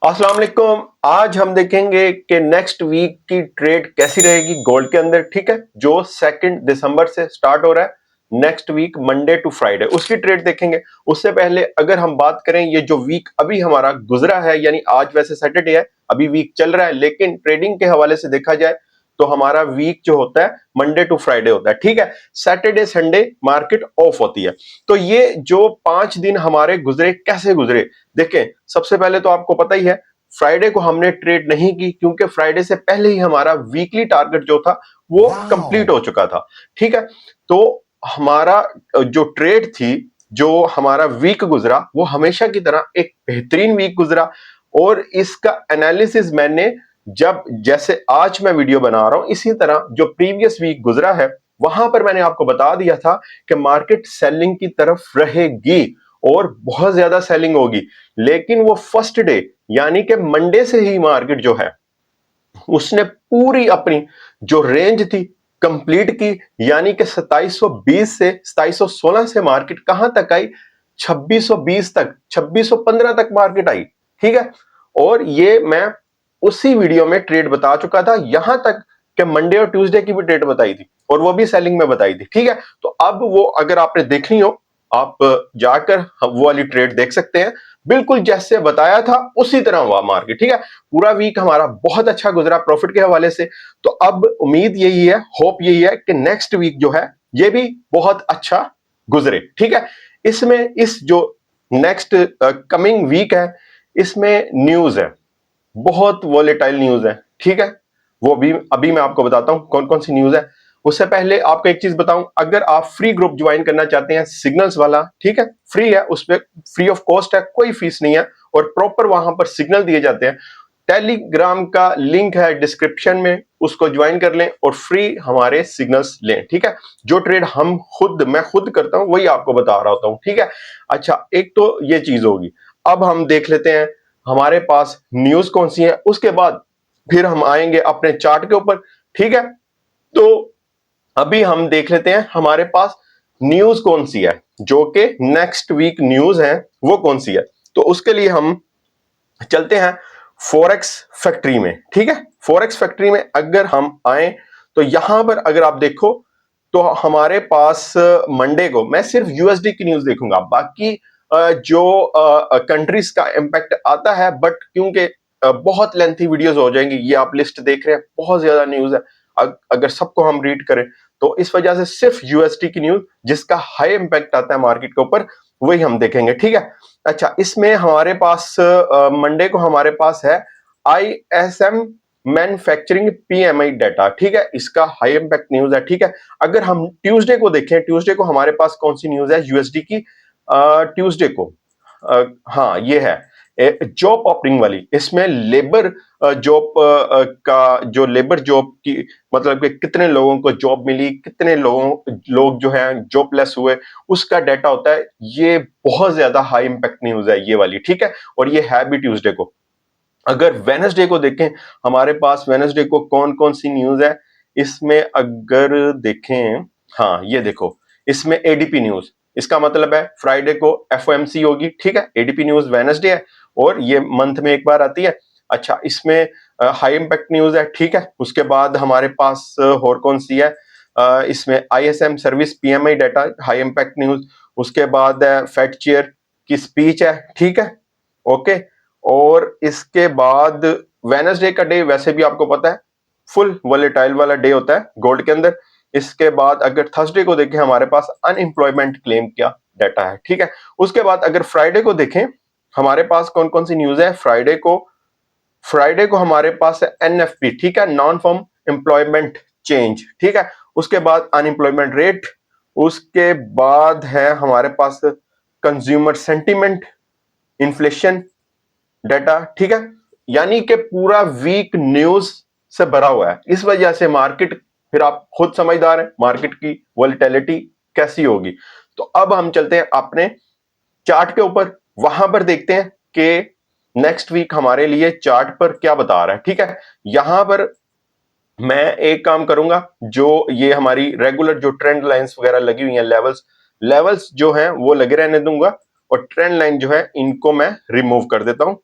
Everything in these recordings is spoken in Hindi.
अस्सलाम वालेकुम। आज हम देखेंगे कि नेक्स्ट वीक की ट्रेड कैसी रहेगी गोल्ड के अंदर। ठीक है, जो 2 दिसंबर से स्टार्ट हो रहा है next week Monday to Friday, उसकी ट्रेड देखेंगे। उससे पहले अगर हम बात करें, ये जो वीक अभी हमारा गुजरा है, यानी आज वैसे सैटरडे है, अभी वीक चल रहा है, लेकिन ट्रेडिंग के हवाले से देखा जाए तो हमारा वीक जो होता है मंडे टू फ्राइडे होता है। ठीक है, सैटरडे संडे मार्केट ऑफ होती है। तो ये जो 5 दिन हमारे गुजरे, कैसे गुजरे देखें। सबसे पहले तो आपको पता ही है, फ्राइडे को हमने ट्रेड नहीं की क्योंकि फ्राइडे से पहले ही हमारा वीकली टारगेट जो था वो कंप्लीट हो चुका था। ठीक है, तो हमारा जो ट्रेड थी, जो हमारा वीक गुजरा, वो हमेशा की तरह एक बेहतरीन वीक गुजरा। और इसका एनालिसिस मैंने, जब जैसे आज मैं वीडियो बना रहा हूं, इसी तरह जो प्रीवियस वीक गुजरा है वहां पर मैंने आपको बता दिया था कि मार्केट सेलिंग की तरफ रहेगी और बहुत ज्यादा सेलिंग होगी। लेकिन वो फर्स्ट डे यानी कि मंडे से ही मार्केट जो है उसने पूरी अपनी जो रेंज थी कंप्लीट की, यानी कि 2720 से 2716 से मार्केट कहां तक आई, 2620 तक, 2615 तक मार्केट आई। ठीक है, और ये मैं उसी वीडियो में ट्रेड बता चुका था, यहां तक कि मंडे और ट्यूसडे की भी ट्रेड बताई थी और वो भी सेलिंग में बताई थी। ठीक है, तो अब वो अगर आपने देखनी हो, आप जाकर वो वाली ट्रेड देख सकते हैं। बिल्कुल जैसे बताया था उसी तरह हुआ मार्केट। ठीक है, पूरा वीक हमारा बहुत अच्छा गुजरा प्रॉफिट के हवाले से। तो अब उम्मीद यही है, होप यही है कि नेक्स्ट वीक जो है ये भी बहुत अच्छा गुजरे। ठीक है, इसमें इस जो नेक्स्ट कमिंग वीक है, इसमें न्यूज है, बहुत वॉलेटाइल न्यूज है। ठीक है, वो भी अभी मैं आपको बताता हूं कौन कौन सी न्यूज है। उससे पहले आपको एक चीज बताऊं, अगर आप फ्री ग्रुप ज्वाइन करना चाहते हैं सिग्नल्स वाला, ठीक है, फ्री है, उस पर फ्री ऑफ कॉस्ट है, कोई फीस नहीं है और प्रॉपर वहां पर सिग्नल दिए जाते हैं। टेलीग्राम का लिंक है डिस्क्रिप्शन में, उसको ज्वाइन कर लें और फ्री हमारे सिग्नल्स लें। ठीक है, जो ट्रेड मैं खुद करता हूं वही आपको बता रहा होता हूं। ठीक है, अच्छा, एक तो ये चीज होगी। अब हम देख लेते हैं हमारे पास न्यूज कौन सी है, उसके बाद फिर हम आएंगे अपने चार्ट के ऊपर। ठीक है, तो अभी हम देख लेते हैं हमारे पास न्यूज कौन सी है, जो कि नेक्स्ट वीक न्यूज है, वो कौन सी है। तो उसके लिए हम चलते हैं फॉरेक्स फैक्ट्री में। ठीक है, फॉरेक्स फैक्ट्री में अगर हम आए तो यहां पर अगर आप देखो तो हमारे पास मंडे को मैं सिर्फ यूएसडी की न्यूज देखूंगा, बाकी जो कंट्रीज का इंपैक्ट आता है, बट क्योंकि बहुत लेंथी वीडियोस हो जाएंगी, ये आप लिस्ट देख रहे हैं, बहुत ज्यादा न्यूज है, अगर सबको हम रीड करें तो इस वजह से सिर्फ यूएसडी की न्यूज जिसका हाई इंपैक्ट आता है मार्केट के ऊपर, वही हम देखेंगे। ठीक है, अच्छा, इसमें हमारे पास मंडे को हमारे पास है आईएसएम मैन्युफैक्चरिंग पीएमआई डाटा। ठीक है, इसका हाई इंपैक्ट न्यूज है। ठीक है, अगर हम ट्यूसडे को देखें, ट्यूसडे को हमारे पास कौन सी न्यूज है यूएसडी की, ट्यूसडे को हाँ ये है जॉब ओपनिंग वाली। इसमें लेबर जॉब का जो लेबर जॉब की मतलब कि कितने लोगों को जॉब मिली, कितने लोग जो है जॉबलेस हुए, उसका डाटा होता है। ये बहुत ज्यादा हाई इंपैक्ट न्यूज है ये वाली। ठीक है, और ये है भी ट्यूसडे को। अगर वेनसडे को देखें, हमारे पास वेनसडे को कौन कौन सी न्यूज है, इसमें अगर देखें, हाँ ये देखो, इसमें एडीपी न्यूज, इसका मतलब है फ्राइडे को एफओएमसी होगी। ठीक है, एडीपी न्यूज वेनसडे है और ये मंथ में एक बार आती है। अच्छा, इसमें हाई इंपैक्ट न्यूज है। ठीक है, उसके बाद हमारे पास और कौन सी है, इसमें ISM service PMI data, high impact news. उसके बाद फेड चेयर की स्पीच है। ठीक है, ओके, और इसके बाद वेनसडे का डे वैसे भी आपको पता है फुल वोलेटाइल वाला डे होता है गोल्ड के अंदर। इसके बाद अगर थर्सडे को देखें, हमारे पास अनएम्प्लॉयमेंट क्लेम का डाटा है। ठीक है, उसके बाद अगर फ्राइडे को देखें, हमारे पास कौन कौन सी न्यूज है फ्राइडे को हमारे पास है एनएफपी। ठीक है, नॉन फॉर्म एम्प्लॉयमेंट चेंज। ठीक है, उसके बाद अनएम्प्लॉयमेंट रेट। उसके बाद है हमारे पास कंज्यूमर सेंटीमेंट, इन्फ्लेशन डाटा। ठीक है, यानी कि पूरा वीक न्यूज से भरा हुआ है। इस वजह से मार्केट, फिर आप खुद समझदार हैं मार्केट की वोलेटिलिटी कैसी होगी। तो अब हम चलते हैं अपने चार्ट के ऊपर, वहां पर देखते हैं कि नेक्स्ट वीक हमारे लिए चार्ट पर क्या बता रहा है। ठीक है, यहां पर मैं एक काम करूंगा, जो ये हमारी रेगुलर जो ट्रेंड लाइंस वगैरह लगी हुई हैं, लेवल्स जो हैं वो लगे रहने दूंगा और ट्रेंड लाइन जो है इनको मैं रिमूव कर देता हूं।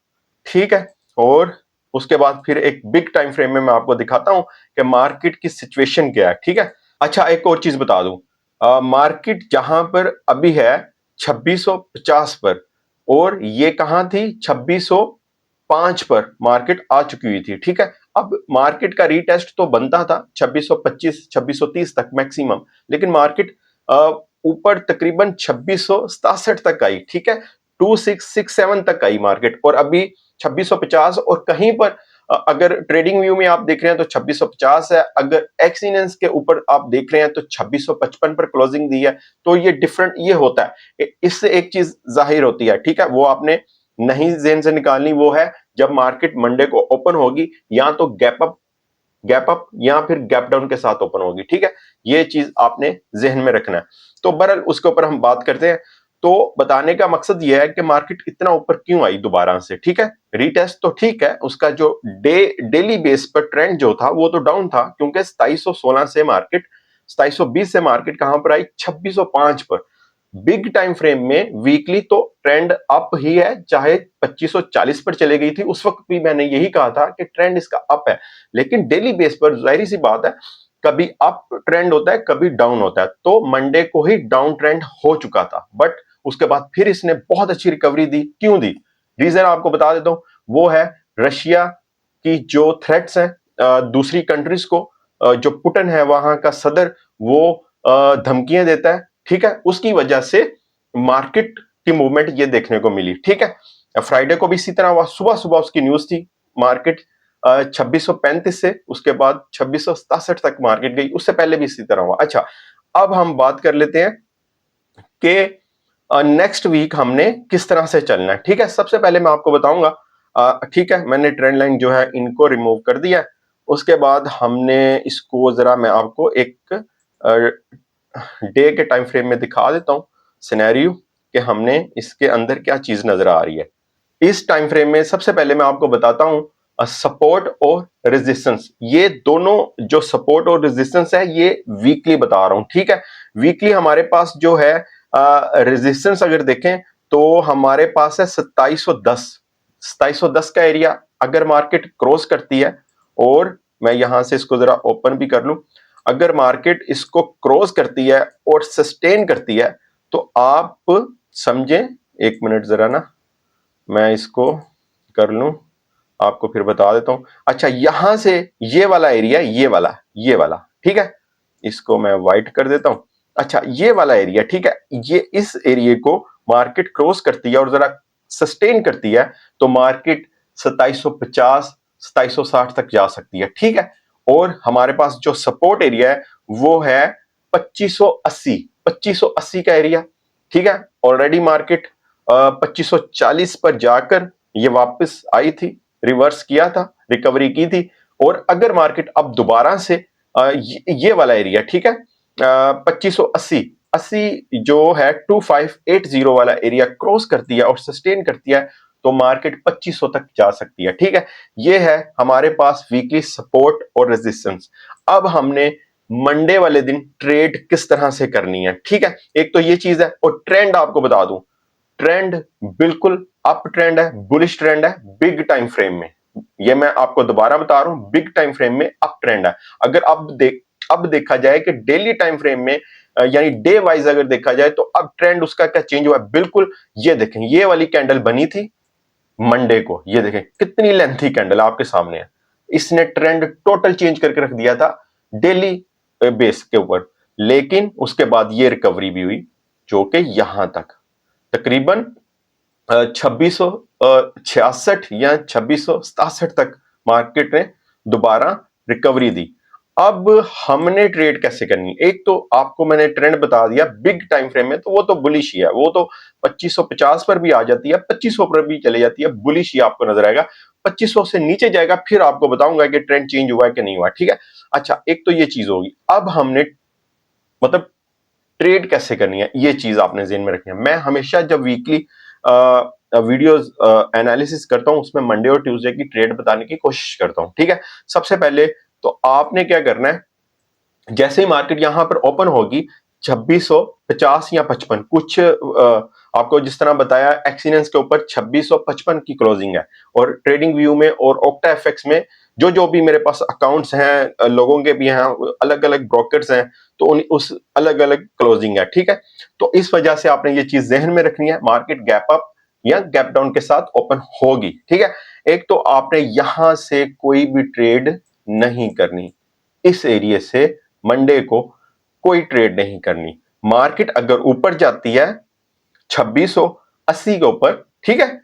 ठीक है, और उसके बाद फिर एक बिग टाइम फ्रेम में मैं आपको दिखाता हूं कि मार्केट की सिचुएशन क्या है, ठीक है। अच्छा, एक और चीज बता दूं, मार्केट जहां पर अभी है 2650 पर, और ये कहां थी 2605 पर मार्केट आ चुकी हुई थी, ठीक है। अब मार्केट का रीटेस्ट तो बनता था 2625 2630 तक मैक्सिमम, लेकिन मार्केट ऊपर तकरीबन 2667 तक आई, ठीक है। 2667 तक आई मार्केट, और अभी 2650, और कहीं पर अगर ट्रेडिंग व्यू में आप देख रहे हैं तो 2650 है, अगर एक्सीनेंस के ऊपर आप देख रहे हैं तो 2655 पर क्लोजिंग दी है। तो ये डिफरेंट ये होता है, इससे एक चीज जाहिर होती है, ठीक है, वो आपने नहीं जेन से निकालनी, वो है जब मार्केट मंडे को ओपन होगी या तो गैप अप या फिर गैप डाउन के साथ ओपन होगी, ठीक है। ये चीज आपने जहन में रखना है। तो बहरहाल उसके ऊपर हम बात करते हैं। तो बताने का मकसद यह है कि मार्केट इतना ऊपर क्यों आई दोबारा से, ठीक है। रीटेस्ट तो ठीक है, उसका जो डेली बेस पर ट्रेंड जो था वो तो डाउन था, क्योंकि 2716 से मार्केट 2720 से मार्केट कहां पर आई 2605 पर। बिग टाइम फ्रेम में वीकली तो ट्रेंड अप ही है, चाहे 2540 पर चले गई थी उस वक्त भी मैंने यही कहा था कि ट्रेंड इसका अप है। लेकिन डेली बेस पर जाहिर सी बात है, कभी अप ट्रेंड होता है कभी डाउन होता है। तो मंडे को ही डाउन ट्रेंड हो चुका था, बट उसके बाद फिर इसने बहुत अच्छी रिकवरी दी। क्यों दी? रीजन आपको बता देता हूं, वो है रशिया की जो थ्रेट्स हैं दूसरी कंट्रीज को, जो पुटिन है वहां का सदर, वो धमकियां देता है, ठीक है। उसकी वजह से मार्केट की मूवमेंट ये देखने को मिली, ठीक है। फ्राइडे को भी इसी तरह हुआ, सुबह सुबह उसकी न्यूज थी, मार्केट 2635 से उसके बाद 2667 तक मार्केट गई, उससे पहले भी इसी तरह हुआ। अच्छा, अब हम बात कर लेते हैं कि नेक्स्ट वीक हमने किस तरह से चलना है, ठीक है। सबसे पहले मैं आपको बताऊंगा, ठीक है, मैंने ट्रेंड लाइन जो है इनको रिमूव कर दिया है। उसके बाद हमने इसको जरा मैं आपको एक डे के टाइम फ्रेम में दिखा देता हूं सिनेरियो कि हमने इसके अंदर क्या चीज नजर आ रही है। इस टाइम फ्रेम में सबसे पहले मैं आपको बताता हूं सपोर्ट और रेजिस्टेंस। ये दोनों जो सपोर्ट और रेजिस्टेंस है ये वीकली बता रहा हूं, ठीक है। वीकली हमारे पास जो है रेजिस्टेंस अगर देखें तो हमारे पास है 2710। 2710 का एरिया अगर मार्केट क्रॉस करती है, और मैं यहां से इसको जरा ओपन भी कर लूं, अगर मार्केट इसको क्रॉस करती है और सस्टेन करती है तो आप समझें, एक मिनट जरा ना मैं इसको कर लूं, आपको फिर बता देता हूं। अच्छा, यहां से ये वाला एरिया, ये वाला, ठीक है, इसको मैं व्हाइट कर देता हूं। अच्छा, ये वाला एरिया, ठीक है, ये इस एरिया को मार्केट क्रॉस करती है और जरा सस्टेन करती है तो मार्केट 2750 2760 तक जा सकती है, ठीक है। और हमारे पास जो सपोर्ट एरिया है वो है 2580 2580 का एरिया, ठीक है। ऑलरेडी मार्केट 2540 पर जाकर ये वापस आई थी, रिवर्स किया था, रिकवरी की थी। और अगर मार्केट अब दोबारा से ये वाला एरिया, ठीक है, 2580 जो है 2580 वाला एरिया क्रॉस करती है और सस्टेन करती है तो मार्केट 2500 तक जा सकती है, ठीक है। ये है हमारे पास वीकली सपोर्ट और रेजिस्टेंस। अब हमने मंडे वाले दिन ट्रेड किस तरह से करनी है, ठीक है। एक तो ये चीज है, और ट्रेंड आपको बता दूं, ट्रेंड बिल्कुल अप ट्रेंड है, बुलिश ट्रेंड है बिग टाइम फ्रेम में। ये मैं आपको दोबारा बता रहा हूं, बिग टाइम फ्रेम में अप ट्रेंड है। अगर अब देखा जाए कि डेली टाइम फ्रेम में यानी डे वाइज अगर देखा जाए तो अब ट्रेंड उसका क्या चेंज हुआ है, बिल्कुल। ये देखें, ये वाली कैंडल बनी थी मंडे को, ये देखें कितनी लेंथी कैंडल आपके सामने है। इसने ट्रेंड टोटल चेंज करके रख दिया था डेली बेस के ऊपर, लेकिन उसके बाद ये रिकवरी भी हुई जो कि यहां तक तकरीबन 2666 या 2667 तक मार्केट ने दोबारा रिकवरी दी। अब हमने ट्रेड कैसे करनी है? एक तो आपको मैंने ट्रेंड बता दिया बिग टाइम फ्रेम में, तो वो तो बुलिश ही है, वो तो 2550 पर भी आ जाती है, 2500 पर भी चले जाती है, बुलिश ही आपको नजर आएगा। 2500 से नीचे जाएगा फिर आपको बताऊंगा कि ट्रेंड चेंज हुआ है कि नहीं हुआ, ठीक है। अच्छा, एक तो ये चीज होगी। अब हमने मतलब ट्रेड कैसे करनी है ये चीज आपने जेहन में रखनी है। मैं हमेशा जब वीकली वीडियोस एनालिसिस करता हूं उसमें मंडे और ट्यूसडे की ट्रेड बताने की कोशिश करता हूं, ठीक है। सबसे पहले तो आपने क्या करना है, जैसे ही मार्केट यहां पर ओपन होगी 2650 या 55 कुछ आपको जिस तरह बताया एक्सीलेंस के ऊपर 2655 की क्लोजिंग है, और ट्रेडिंग व्यू में और ओक्टा एफएक्स में जो भी मेरे पास अकाउंट्स हैं, लोगों के भी हैं, अलग अलग ब्रोकर्स हैं, तो उस अलग अलग क्लोजिंग है, ठीक है। तो इस वजह से आपने ये चीज जहन में रखनी है, मार्केट गैप अप या गैप डाउन के साथ ओपन होगी, ठीक है। एक तो आपने यहां से कोई भी ट्रेड नहीं करनी, इस एरिया से मंडे को कोई ट्रेड नहीं करनी। मार्केट अगर ऊपर जाती है 2680 के ऊपर, ठीक है,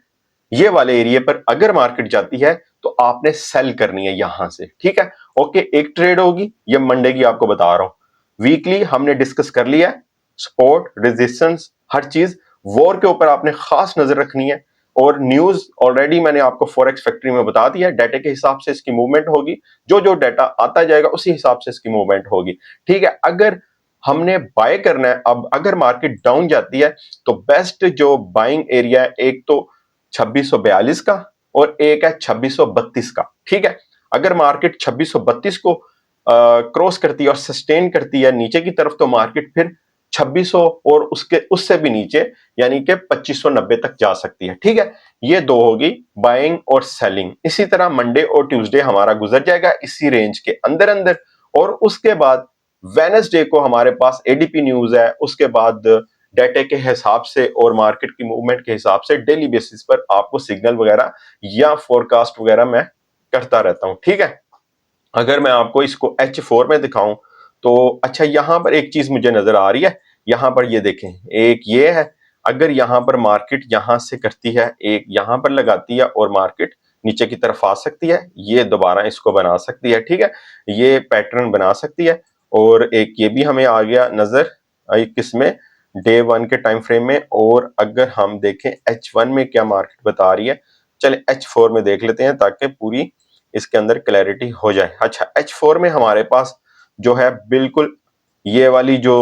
ये वाले एरिया पर अगर मार्केट जाती है तो आपने सेल करनी है यहां से, ठीक है। ओके, एक ट्रेड होगी, ये मंडे की आपको बता रहा हूं। वीकली हमने डिस्कस कर लिया है, सपोर्ट, रेजिस्टेंस, हर चीज। वॉर के ऊपर आपने खास नजर रखनी है, और न्यूज ऑलरेडी मैंने आपको फॉरेक्स फैक्ट्री में बता दिया, डाटा के हिसाब से इसकी मूवमेंट होगी, जो जो डाटा आता जाएगा उसी हिसाब से इसकी मूवमेंट होगी, ठीक है। अगर हमने बाय करना है, अब अगर मार्केट डाउन जाती है तो बेस्ट जो बाइंग एरिया है, एक तो 2642 का और एक है 2632 का, ठीक है। अगर मार्केट 2632 को क्रॉस करती है और सस्टेन करती है नीचे की तरफ, तो मार्केट फिर 2600 और उससे भी नीचे यानी कि 2590 तक जा सकती है, ठीक है। ये दो होगी बाइंग और सेलिंग। इसी तरह मंडे और ट्यूसडे हमारा गुजर जाएगा इसी रेंज के अंदर अंदर, और उसके बाद वेडनेसडे को हमारे पास एडीपी न्यूज है, उसके बाद डाटा के हिसाब से और मार्केट की मूवमेंट के हिसाब से डेली बेसिस पर आपको सिग्नल वगैरह या फोरकास्ट वगैरह मैं करता रहता हूं, ठीक है। अगर मैं आपको इसको H4 में दिखाऊं तो अच्छा, यहां पर एक चीज मुझे नजर आ रही है, यहां पर ये देखें, एक ये है, अगर यहां पर मार्केट यहां से करती है, एक यहां पर लगाती है और मार्केट नीचे की तरफ आ सकती है, ये दोबारा इसको बना सकती है, ठीक है, ये पैटर्न बना सकती है। और एक ये भी हमें आ गया नजर, किसमें, डे वन के टाइम फ्रेम में। और अगर हम देखें H1 में क्या मार्केट बता रही है, चले H4 में देख लेते हैं ताकि पूरी इसके अंदर क्लैरिटी हो जाए। अच्छा, H4 में हमारे पास जो है बिल्कुल ये वाली जो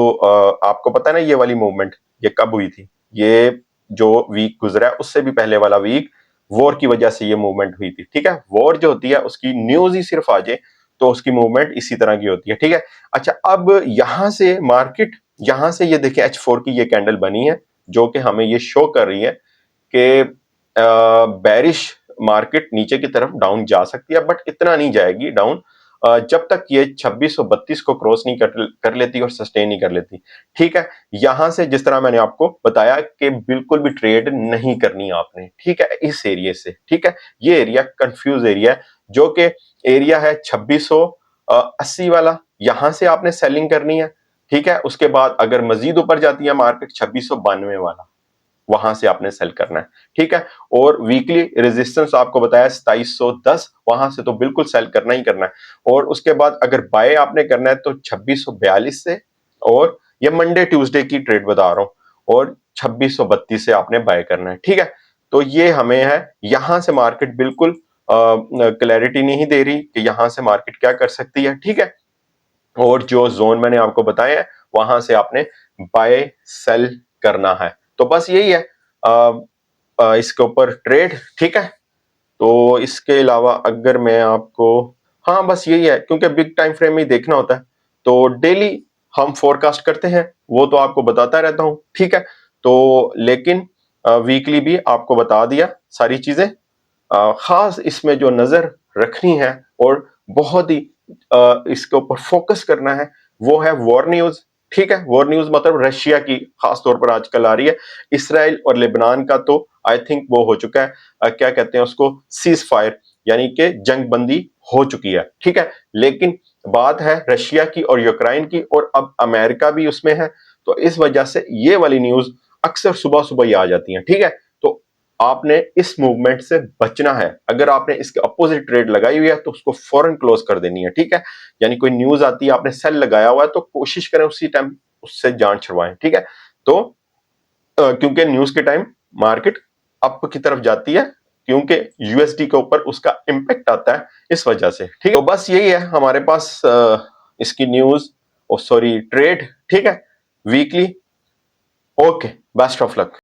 आपको पता है ना, ये वाली मूवमेंट ये कब हुई थी, ये जो वीक गुजरा है उससे भी पहले वाला वीक, वॉर की वजह से ये मूवमेंट हुई थी, ठीक है। वॉर जो होती है उसकी न्यूज ही सिर्फ आ जाए तो उसकी मूवमेंट इसी तरह की होती है, ठीक है। अच्छा, अब यहां से मार्केट, यहां से ये देखिए H4 की ये कैंडल बनी है, जो कि हमें ये शो कर रही है कि बेरिश मार्केट नीचे की तरफ डाउन जा सकती है, बट इतना नहीं जाएगी डाउन जब तक ये 2632 को क्रॉस नहीं कर लेती और सस्टेन नहीं कर लेती, ठीक है। यहां से जिस तरह मैंने आपको बताया कि बिल्कुल भी ट्रेड नहीं करनी आपने, ठीक है, इस एरिया से, ठीक है। ये एरिया कंफ्यूज एरिया है, जो कि एरिया है 2680 वाला, यहां से आपने सेलिंग करनी है, ठीक है। उसके बाद अगर मजीद ऊपर जाती है मार्केट 2692 वाला, वहां से आपने सेल करना है, ठीक है। और वीकली रेजिस्टेंस आपको बताया 2710, वहां से तो बिल्कुल सेल करना ही करना है। और उसके बाद अगर बाय आपने करना है तो 2642 से, और ये मंडे ट्यूसडे की ट्रेड बता रहा हूं, और 2632 से आपने बाय करना है, ठीक है। तो ये हमें है, यहां से मार्केट बिल्कुल क्लैरिटी नहीं दे रही कि यहां से मार्केट क्या कर सकती है, ठीक है। और जो जोन मैंने आपको बताया है वहां से आपने बाय सेल करना है। तो बस यही है इसके ऊपर ट्रेड, ठीक है। तो इसके अलावा अगर मैं आपको, हाँ बस यही है, क्योंकि बिग टाइम फ्रेम में ही देखना होता है, तो डेली हम फोरकास्ट करते हैं, वो तो आपको बताता रहता हूं, ठीक है। तो लेकिन वीकली भी आपको बता दिया सारी चीजें। खास इसमें जो नजर रखनी है और बहुत ही इसके ऊपर फोकस करना है, वो है वॉर न्यूज, ठीक है। वॉर न्यूज मतलब रशिया की खास तौर पर आजकल आ रही है, इसराइल और लेबनान का तो आई थिंक वो हो चुका है, क्या कहते हैं उसको, सीज फायर, यानी कि जंग बंदी हो चुकी है, ठीक है। लेकिन बात है रशिया की और यूक्रेन की, और अब अमेरिका भी उसमें है, तो इस वजह से ये वाली न्यूज अक्सर सुबह सुबह ही आ जाती है, ठीक है। तो आपने इस मूवमेंट से बचना है, अगर आपने इसके अपोजिट ट्रेड लगाई हुई है तो उसको फौरन क्लोज कर देनी है, ठीक है। यानी कोई न्यूज आती है, आपने सेल लगाया हुआ है, तो कोशिश करें उसी टाइम उससे जान छुड़वाएं, ठीक है। तो क्योंकि न्यूज के टाइम मार्केट अप की तरफ जाती है, क्योंकि यूएसडी के ऊपर उसका इंपैक्ट आता है, इस वजह से, ठीक है। तो बस यही है हमारे पास इसकी न्यूज, सॉरी ट्रेड, ठीक है, weekly. Okay, best of luck.